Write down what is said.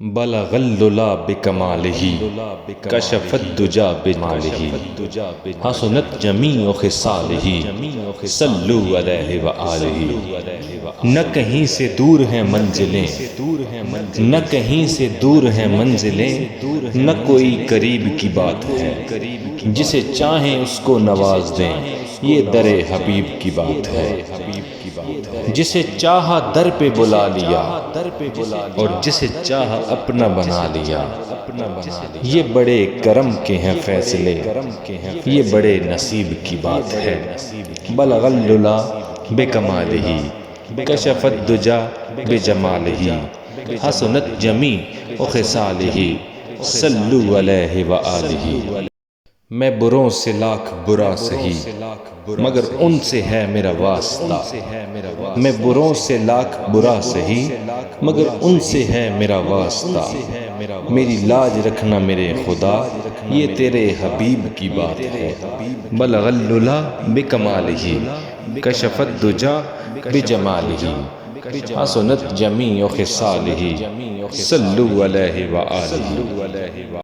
بلغ الللا بکمالہ کشف الدجا بجمالہ حسنت جمیع خصالہ صلو علیہ وآلہ۔ نہ کہیں سے دور ہیں منزلیں، نہ کہیں سے دور ہیں منزلیں، نہ کوئی قریب کی بات ہے، جسے چاہیں اس کو نواز دیں، یہ در حبیب کی بات ہے۔ جسے چاہا در پہ بلا لیا اور جسے چاہا اپنا بنا لیا، یہ بڑے کرم کے ہیں فیصلے، یہ بڑے نصیب کی بات ہے۔ بلغ الللا بکمالہ کشف الدجا بجمالہ حسنت جمیع خصالہ صلو علیہ وآلہ۔ میں بروں سے لاکھ برا سہی مگر ان سے ہے میرا واسطہ، میں بروں سے لاکھ برا سہی مگر ان سے ہے میرا واسطہ۔ میری لاج رکھنا میرے خدا، یہ تیرے حبیب کی بات ہے۔ بلغ الللا بکمالہ کشف الدجا بجمالہ حسنت جمیع خصالہ صلو علیہ وآلہ۔